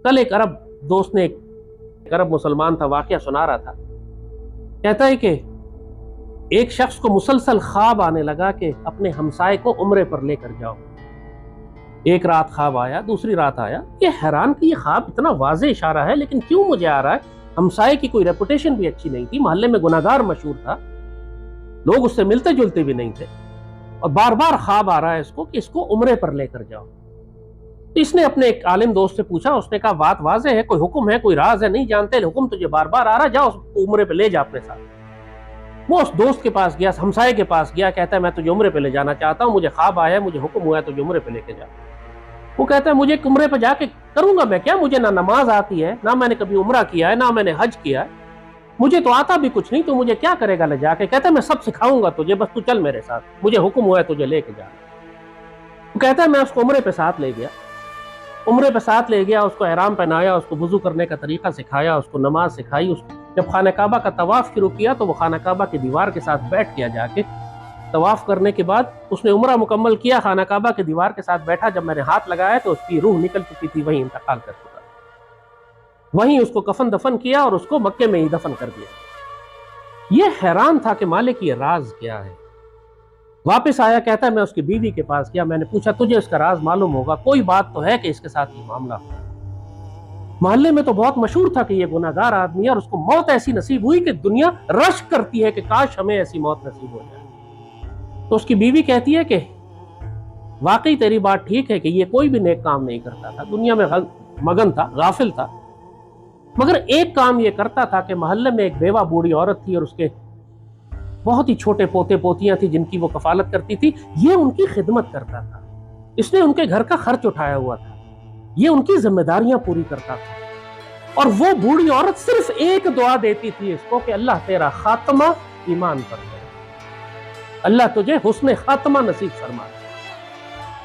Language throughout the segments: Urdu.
کل ایک عرب دوست نے، ایک عرب مسلمان تھا، واقعہ سنا رہا تھا، کہتا ہے کہ ایک شخص کو مسلسل خواب آنے لگا کہ اپنے ہمسائے کو عمرے پر لے کر جاؤ۔ ایک رات خواب آیا، دوسری رات آیا، یہ حیران کہ یہ خواب اتنا واضح اشارہ ہے لیکن کیوں مجھے آ رہا ہے؟ ہمسائے کی کوئی ریپوٹیشن بھی اچھی نہیں تھی، محلے میں گناہگار مشہور تھا، لوگ اس سے ملتے جلتے بھی نہیں تھے، اور بار بار خواب آ رہا ہے اس کو کہ اس کو عمرے پر لے کر جاؤ۔ اس نے اپنے ایک عالم دوست سے پوچھا، اس نے کہا بات واضح ہے، کوئی حکم ہے، کوئی راز ہے؟ نہیں جانتے، حکم تجھے بار بار آ رہا، جاؤ اس کو عمرے پہ لے جا اپنے ساتھ۔ وہ اس دوست کے پاس گیا، ہمسائے کے پاس گیا، کہتا ہے میں تجھے عمرے پہ لے جانا چاہتا ہوں، مجھے خواب آیا ہے، مجھے حکم ہوا ہے تجھے عمرے پہ لے کے جا۔ وہ کہتا ہے مجھے عمرے پہ جا کے کروں گا میں کیا؟ مجھے نہ نماز آتی ہے، نہ میں نے کبھی عمرہ کیا ہے، نہ میں نے حج کیا ہے، مجھے تو آتا بھی کچھ نہیں، تو مجھے کیا کرے گا لے جا کے؟ کہتا ہے میں سب سکھاؤں گا تجھے، بس تو چل میرے ساتھ، مجھے حکم ہوا ہے تجھے لے کے جانا۔ وہ کہتا ہے میں اس کو عمرے پہ ساتھ لے گیا، عمرے پہ ساتھ لے گیا، اس کو احرام پہنایا، اس کو وضو کرنے کا طریقہ سکھایا، اس کو نماز سکھائی۔ جب خانہ کعبہ کا طواف شروع کیا تو وہ خانہ کعبہ کی دیوار کے ساتھ بیٹھ گیا، جا کے طواف کرنے کے بعد اس نے عمرہ مکمل کیا، خانہ کعبہ کی دیوار کے ساتھ بیٹھا، جب میں نے ہاتھ لگایا تو اس کی روح نکل چکی تھی، وہیں انتقال کر چکا، وہیں اس کو کفن دفن کیا اور اس کو مکے میں ہی دفن کر دیا۔ یہ حیران تھا کہ مالک یہ راز کیا ہے۔ واپس آیا، کہتا ہے میں اس کی بیوی کے پاس گیا، میں نے پوچھا تجھے اس کا راز معلوم ہوگا، کوئی بات تو ہے کہ اس کے ساتھ یہ معاملہ ہوا؟ محلے میں تو بہت مشہور تھا کہ یہ گناہگار آدمی ہے اور اس کو موت ایسی نصیب ہوئی کہ دنیا رشک کرتی ہے کہ کاش ہمیں ایسی موت نصیب ہو جائے۔ تو اس کی بیوی کہتی ہے کہ واقعی تیری بات ٹھیک ہے کہ یہ کوئی بھی نیک کام نہیں کرتا تھا، دنیا میں مگن تھا، غافل تھا، مگر ایک کام یہ کرتا تھا کہ محلے میں ایک بیوہ بوڑھی عورت تھی اور اس کے بہت ہی چھوٹے پوتے پوتیاں تھیں جن کی وہ کفالت کرتی تھی، یہ ان کی خدمت کرتا تھا، اس نے ان کے گھر کا خرچ اٹھایا ہوا تھا، یہ ان کی ذمہ داریاں پوری کرتا تھا، اور وہ بوڑھی عورت صرف ایک دعا دیتی تھی اس کو کہ اللہ تیرا خاتمہ ایمان پر ہے، اللہ تجھے حسن خاتمہ نصیب فرما،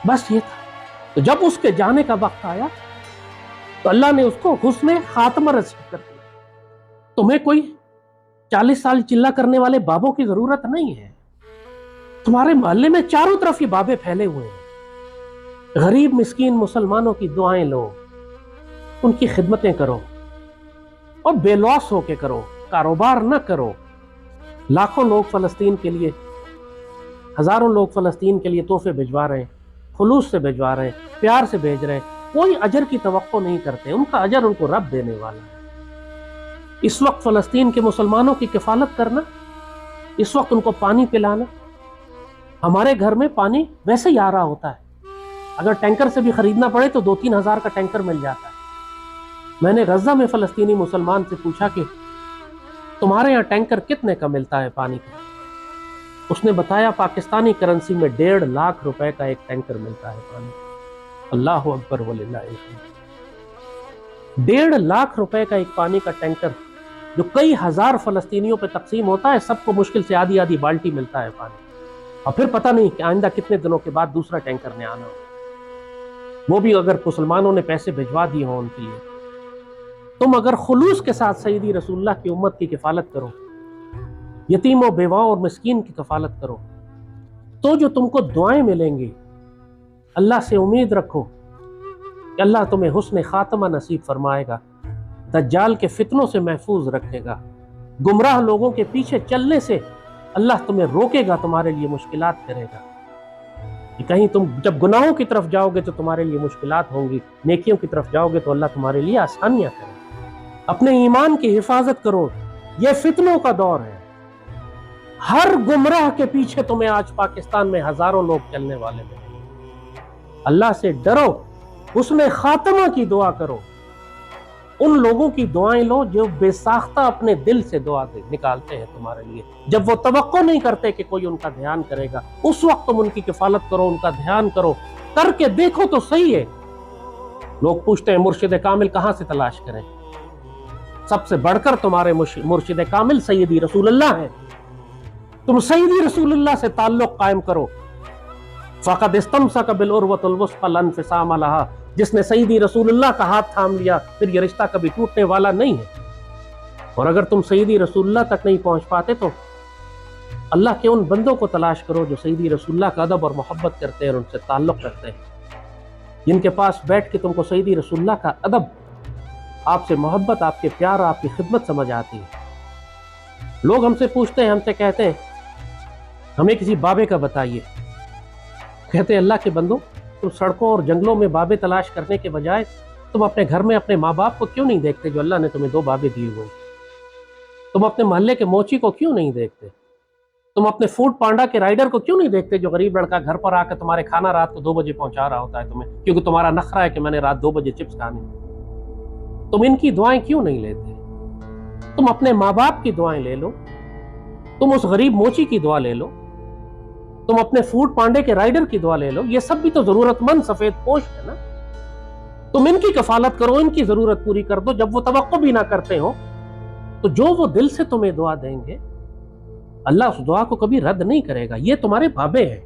بس یہ تھا۔ تو جب اس کے جانے کا وقت آیا تو اللہ نے اس کو حسن خاتمہ نصیب کر دیا۔ تمہیں کوئی 40 سال چلا کرنے والے بابوں کی ضرورت نہیں ہے، تمہارے محلے میں چاروں طرف یہ بابے پھیلے ہوئے ہیں، غریب مسکین مسلمانوں کی دعائیں لو، ان کی خدمتیں کرو، اور بے لوث ہو کے کرو، کاروبار نہ کرو۔ لاکھوں لوگ فلسطین کے لیے، ہزاروں لوگ فلسطین کے لیے تحفے بھجوا رہے ہیں، خلوص سے بھجوا رہے ہیں، پیار سے بھیج رہے ہیں، کوئی اجر کی توقع نہیں کرتے، ان کا اجر ان کو رب دینے والا ہے۔ اس وقت فلسطین کے مسلمانوں کی کفالت کرنا، اس وقت ان کو پانی پلانا، ہمارے گھر میں پانی ویسے ہی آ رہا ہوتا ہے، اگر ٹینکر سے بھی خریدنا پڑے تو 2-3 ہزار کا ٹینکر مل جاتا ہے۔ میں نے غزہ میں فلسطینی مسلمان سے پوچھا کہ تمہارے یہاں ٹینکر کتنے کا ملتا ہے پانی کا؟ اس نے بتایا پاکستانی کرنسی میں 1.5 لاکھ روپے کا ایک ٹینکر ملتا ہے پانی۔ اللہ اکبر وللہ الحمد۔ 1.5 لاکھ روپے کا ایک پانی کا ٹینکر جو کئی ہزار فلسطینیوں پہ تقسیم ہوتا ہے، سب کو مشکل سے آدھی آدھی بالٹی ملتا ہے پانی، اور پھر پتہ نہیں کہ آئندہ کتنے دنوں کے بعد دوسرا ٹینکر نے آنا ہو، وہ بھی اگر مسلمانوں نے پیسے بھجوا دیے ہوں ان کے لیے۔ تم اگر خلوص کے ساتھ سیدی رسول اللہ کی امت کی کفالت کرو، یتیم و بیواؤں اور مسکین کی کفالت کرو، تو جو تم کو دعائیں ملیں گی، اللہ سے امید رکھو کہ اللہ تمہیں حسن خاتمہ نصیب فرمائے گا، دجال کے فتنوں سے محفوظ رکھے گا، گمراہ لوگوں کے پیچھے چلنے سے اللہ تمہیں روکے گا، تمہارے لیے مشکلات کرے گا، کہ کہیں تم جب گناہوں کی طرف جاؤ گے تو تمہارے لیے مشکلات ہوں گی، نیکیوں کی طرف جاؤ گے تو اللہ تمہارے لیے آسانیاں کرے گا۔ اپنے ایمان کی حفاظت کرو، یہ فتنوں کا دور ہے، ہر گمراہ کے پیچھے تمہیں آج پاکستان میں ہزاروں لوگ چلنے والے ہیں۔ اللہ سے ڈرو، حسن خاتمہ کی دعا کرو، ان لوگوں کی دعائیں لو جو بے ساختہ اپنے دل سے دعا نکالتے ہیں تمہارے لیے، جب وہ توقع نہیں کرتے کہ کوئی ان کا دھیان کرے گا، اس وقت تم ان کی کفالت کرو، ان کا دھیان کرو، کر کے دیکھو تو صحیح ہے۔ لوگ پوچھتے ہیں مرشد کامل کہاں سے تلاش کریں؟ سب سے بڑھ کر تمہارے مرشد کامل سیدی رسول اللہ ہیں، تم سیدی رسول اللہ سے تعلق قائم کرو۔ فقد استمسک بالعروۃ الوثقی لا انفصام لها، جس نے سیدی رسول اللہ کا ہاتھ تھام لیا پھر یہ رشتہ کبھی ٹوٹنے والا نہیں ہے۔ اور اگر تم سیدی رسول اللہ تک نہیں پہنچ پاتے تو اللہ کے ان بندوں کو تلاش کرو جو سیدی رسول اللہ کا ادب اور محبت کرتے ہیں اور ان سے تعلق رکھتے ہیں، جن کے پاس بیٹھ کے تم کو سیدی رسول اللہ کا ادب آپ سے محبت، آپ کے پیار، آپ کی خدمت سمجھ آتی ہے۔ لوگ ہم سے پوچھتے ہیں، ہم سے کہتے ہیں ہمیں کسی بابے کا بتائیے، کہتے ہیں اللہ کے بندو، تم سڑکوں اور جنگلوں میں بابے تلاش کرنے کے بجائے تم اپنے گھر میں اپنے ماں باپ کو کیوں نہیں دیکھتے جو اللہ نے تمہیں 2 بابے دیے ہوئے؟ تم اپنے محلے کے موچی کو کیوں نہیں دیکھتے؟ تم اپنے فوڈ پانڈا کے رائڈر کو کیوں نہیں دیکھتے جو غریب لڑکا گھر پر آ کے تمہارے کھانا رات کو 2 بجے پہنچا رہا ہوتا ہے تمہیں، کیونکہ تمہارا نخرہ ہے کہ میں نے رات 2 بجے چپس کھانے؟ تم ان کی دعائیں کیوں نہیں لیتے؟ تم اپنے ماں باپ کی دعائیں لے لو، تم اس غریب موچی کی دعا لے لو، تم اپنے فوڈ پانڈے کے رائڈر کی دعا لے لو، یہ سب بھی تو ضرورت مند سفید پوش ہے نا۔ تم ان کی کفالت کرو، ان کی ضرورت پوری کر دو، جب وہ توقع بھی نہ کرتے ہو تو جو وہ دل سے تمہیں دعا دیں گے اللہ اس دعا کو کبھی رد نہیں کرے گا۔ یہ تمہارے بابے ہیں۔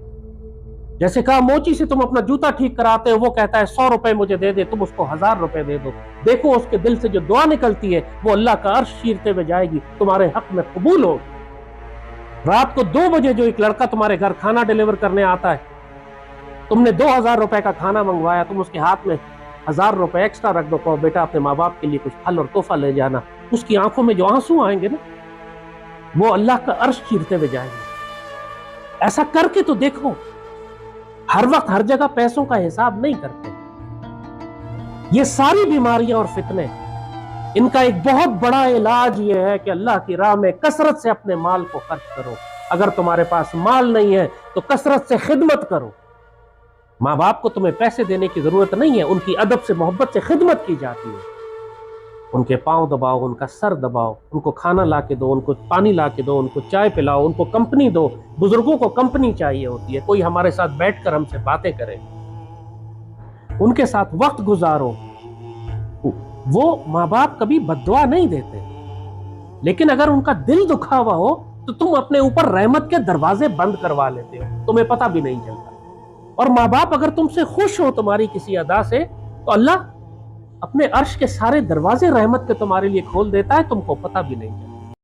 جیسے کہا موچی سے تم اپنا جوتا ٹھیک کراتے ہو، وہ کہتا ہے 100 روپے مجھے دے دے، تم اس کو 1000 روپے دے دو، دیکھو اس کے دل سے جو دعا نکلتی ہے وہ اللہ کا عرش چیرتے ہوئے جائے گی، تمہارے حق میں قبول ہوگی۔ رات کو 2 بجے جو ایک لڑکا تمہارے گھر کھانا ڈیلیور کرنے آتا ہے، تم نے 2000 روپے کا کھانا منگوایا، تم اس کے ہاتھ میں 1000 روپے ایکسٹرا رکھ دو، کہو بیٹا اپنے ماں باپ کے لیے کچھ پھل اور تحفہ لے جانا، اس کی آنکھوں میں جو آنسو آئیں گے نا وہ اللہ کا عرش چیرتے ہوئے جائیں گے۔ ایسا کر کے تو دیکھو۔ ہر وقت ہر جگہ پیسوں کا حساب نہیں کرتے۔ یہ ساری بیماریاں اور فتنے، ان کا ایک بہت بڑا علاج یہ ہے کہ اللہ کی راہ میں کثرت سے اپنے مال کو خرچ کرو۔ اگر تمہارے پاس مال نہیں ہے تو کثرت سے خدمت کرو۔ ماں باپ کو تمہیں پیسے دینے کی ضرورت نہیں ہے، ان کی ادب سے محبت سے خدمت کی جاتی ہے۔ ان کے پاؤں دباؤ، ان کا سر دباؤ، ان کو کھانا لا کے دو، ان کو پانی لا کے دو، ان کو چائے پلاؤ، ان کو کمپنی دو۔ بزرگوں کو کمپنی چاہیے ہوتی ہے، کوئی ہمارے ساتھ بیٹھ کر ہم سے باتیں کرے، ان کے ساتھ وقت گزارو۔ وہ ماں باپ کبھی بد دعا نہیں دیتے، لیکن اگر ان کا دل دکھا ہوا ہو تو تم اپنے اوپر رحمت کے دروازے بند کروا لیتے ہو، تمہیں پتہ بھی نہیں چلتا۔ اور ماں باپ اگر تم سے خوش ہو تمہاری کسی ادا سے تو اللہ اپنے عرش کے سارے دروازے رحمت کے تمہارے لیے کھول دیتا ہے، تم کو پتہ بھی نہیں چلتا۔